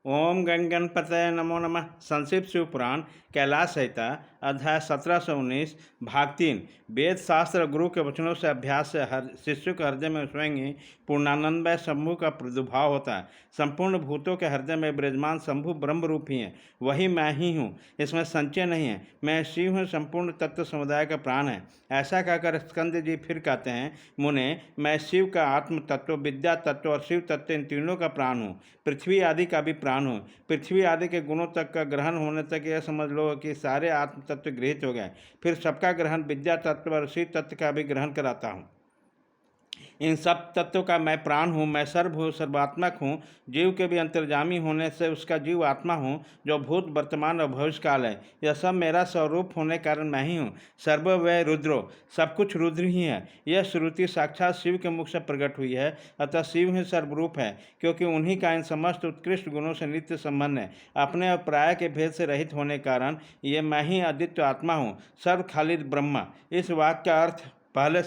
ओम गण गणपतये नमो नमः। संक्षिप्त शिव पुराण कैलाश संहिता अध्याय 1719 भाग 3। वेद शास्त्र गुरु के वचनों से अभ्यास से शिष्य के हृदय में स्वयं ही पूर्णानंदमय शंभु का प्रादुर्भाव होता है। संपूर्ण भूतों के हृदय में विराजमान शंभु ब्रह्म रूप ही है, वही मैं ही हूँ, इसमें संचय नहीं है। मैं शिव हूँ, संपूर्ण तत्व समुदाय का प्राण है। ऐसा कहकर स्कंद जी फिर कहते हैं, मुने मैं शिव का आत्म तत्व, विद्या तत्व और शिव तत्व इन तीनों का प्राण हूँ, पृथ्वी आदि का भी प्राण हूँ। पृथ्वी आदि के गुणों तक का ग्रहण होने तक यह समझ लो कि सारे आत्म तत्व गृहित हो गए। फिर सबका ग्रहण विद्या तत्व और शिव तत्व का भी ग्रहण कराता हूँ। इन सब तत्वों का मैं प्राण हूँ, मैं सर्वात्मक हूँ। जीव के भी अंतर्जामी होने से उसका जीव आत्मा हूँ, जो भूत वर्तमान और भविष्य काल है। यह सब मेरा स्वरूप होने कारण मैं ही हूँ। सर्ववय रुद्रो, सब कुछ रुद्र ही है। यह श्रुति साक्षात शिव के मुख से प्रकट हुई है। अतः शिव ही सर्वरूप है, क्योंकि उन्हीं का इन समस्त उत्कृष्ट गुणों से नित्य संबंध है। अपने और प्राय के भेद से रहित होने कारण ये मैं ही अद्वितीय आत्मा हूँ, सर्व खालिद ब्रह्मा। इस वाक्य का अर्थ पहले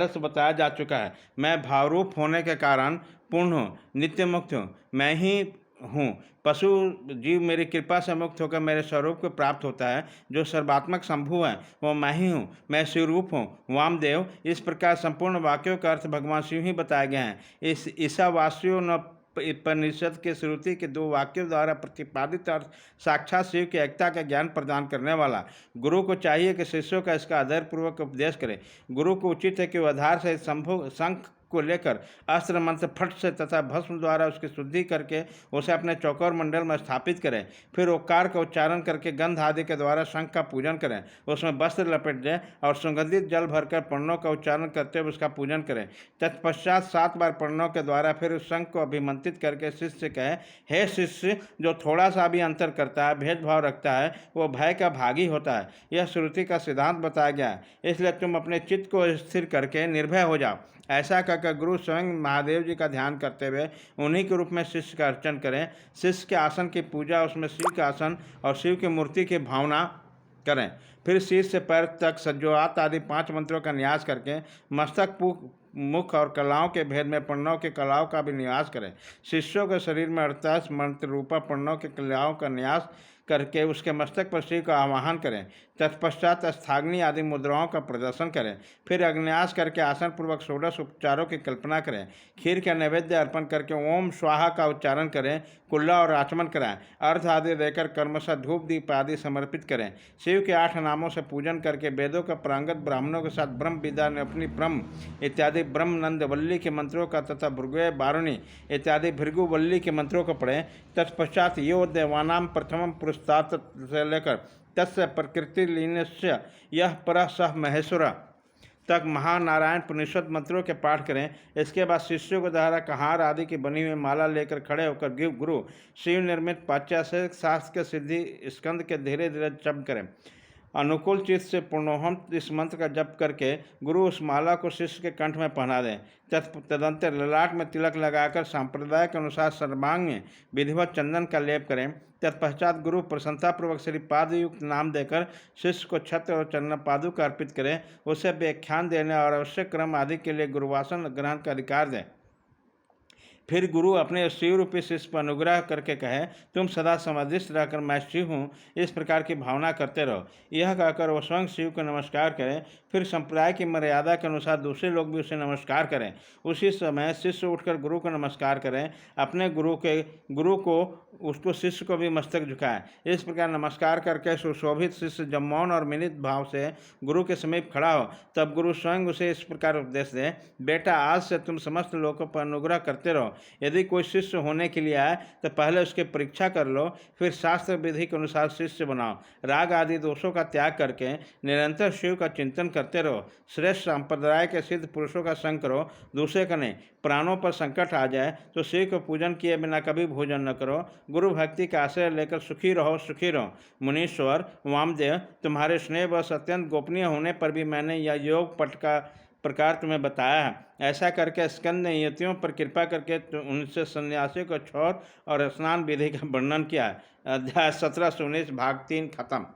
से बताया जा चुका है। मैं भावरूप होने के कारण पूर्ण हूँ, नित्य मुक्त हूँ, मैं ही हूँ। पशु जीव मेरी कृपा से मुक्त होकर मेरे स्वरूप को प्राप्त होता है। जो सर्वात्मक शंभु है वो मैं ही हूँ, मैं शिवरूप हूँ, वामदेव। इस प्रकार संपूर्ण वाक्यों का अर्थ भगवान शिव ही बताए गए हैं। इस ईशावास्यो न उपनिषद के श्रुति के दो वाक्यों द्वारा प्रतिपादित अर्थ साक्षात शिव की एकता का ज्ञान प्रदान करने वाला। गुरु को चाहिए कि शिष्यों का इसका आदरपूर्वक उपदेश करे। गुरु को उचित है कि वह आधार से संभव शंख को लेकर अस्त्र मंत्र फट से तथा भस्म द्वारा उसकी शुद्धि करके उसे अपने चौकोर मंडल में स्थापित करें। फिर ओकार का उच्चारण करके गंध आदि के द्वारा शंख का पूजन करें। उसमें वस्त्र लपेट दें और सुगंधित जल भरकर प्रणों का उच्चारण करते हुए उसका पूजन करें। तत्पश्चात 7 बार प्रणों के द्वारा फिर उस शंख को अभिमंत्रित करके शिष्य से कहे, हे शिष्य, जो थोड़ा सा भी अंतर करता है, भेदभाव रखता है, वो भय का भागी होता है। यह श्रुति का सिद्धांत बताया गया है, इसलिए तुम अपने चित्त को स्थिर करके निर्भय हो जाओ। ऐसा कहकर गुरु स्वयं महादेव जी का ध्यान करते हुए उन्हीं के रूप में शिष्य का अर्चन करें। शिष्य के आसन की पूजा, उसमें शिव का आसन और शिव की मूर्ति की भावना करें। फिर शीर्ष से पैर तक सज्जोआत आदि 5 मंत्रों का न्यास करके मस्तक, मुख और कलाओं के भेद में प्रणव के कलाओं का भी न्यास करें। शिष्यों के शरीर में 48 मंत्र रूपा प्रणव के कलाओं का न्यास करके उसके मस्तक पर शिव का आवाहन करें। तत्पश्चात स्थाग्नि आदि मुद्राओं का प्रदर्शन करें। फिर अग्न्यास करके आसन पूर्वक 16 उपचारों की कल्पना करें। खीर का नैवेद्य अर्पण करके ओम स्वाहा का उच्चारण करें। कुल्ला और आचमन कराएं। अर्घ आदि देकर कर्मशः धूप दीप आदि समर्पित करें। शिव के 8 नामों से पूजन करके वेदों का प्रांगत ब्राह्मणों के साथ ब्रह्म विद्या ने अपनी ब्रह्म इत्यादि ब्रह्म नंदवल्ली के मंत्रों का तथा भृगु बारुणी इत्यादि भृगुवल्ली के मंत्रों को पढ़ें। तत्पश्चात यो देवानाम प्रथम पुरस्तात से लेकर तस्य प्रकृति लीनस्य यह पर सह महेश्वर तक महानारायण पुनिषद मंत्रों के पाठ करें। इसके बाद शिष्यों के द्वारा कहार आदि की बनी हुई माला लेकर खड़े होकर गुरु शिव निर्मित पाश्चात्य शास्त्र के सिद्धि स्कंद के धीरे धीरे जप करें। अनुकूल चित्त से पूर्णोहम इस मंत्र का जप करके गुरु उस माला को शिष्य के कंठ में पहना दें। तदंतर ललाट में तिलक लगाकर सांप्रदाय के अनुसार सर्वांग में विधिवत चंदन का लेप करें। तत्पश्चात गुरु प्रसन्नतापूर्वक श्री पादयुक्त नाम देकर शिष्य को छत्र और चरण पादुका अर्पित करें। उसे व्याख्यान देने और आवश्यक क्रम आदि के लिए गुरुवासन ग्रहण का अधिकार दें। फिर गुरु अपने शिव रूपी शिष्य पर अनुग्रह करके कहे, तुम सदा समाधिस्थ रहकर मैं शिव हूँ, इस प्रकार की भावना करते रहो। यह कहकर वो स्वयं शिव को नमस्कार करें। फिर संप्रदाय की मर्यादा के अनुसार दूसरे लोग भी उसे नमस्कार करें। उसी समय शिष्य उठकर गुरु को नमस्कार करें। अपने गुरु को उसको शिष्य को भी मस्तक झुकाएं। इस प्रकार नमस्कार करके सुशोभित शिष्य जब मौन और विनीत भाव से गुरु के समीप खड़ा हो, तब गुरु स्वयं उसे इस प्रकार उपदेश दें, बेटा, आज से तुम समस्त लोगों पर अनुग्रह करते रहो। यदि कोई शिष्य होने के लिए आए तो पहले उसकी परीक्षा कर लो, फिर शास्त्र विधि के अनुसार शिष्य बनाओ। राग आदि दोषों का त्याग करके निरंतर शिव का चिंतन करते रहो। श्रेष्ठ संप्रदाय के सिद्ध पुरुषों का संग करो, दूसरे का नहीं। प्राणों पर संकट आ जाए तो शिव को पूजन किए बिना कभी भोजन न करो। गुरु भक्ति का आश्रय लेकर सुखी रहो, सुखी रहो। मुनीश्वर वामदेव, तुम्हारे स्नेह बस अत्यंत गोपनीय होने पर भी मैंने यह योग पट का प्रकार तुम्हें बताया है। ऐसा करके स्कंद ने यतियों पर कृपा करके उनसे सन्यासियों को छोर और स्नान विधि का वर्णन किया है। अध्याय 1719 भाग 3 खत्म।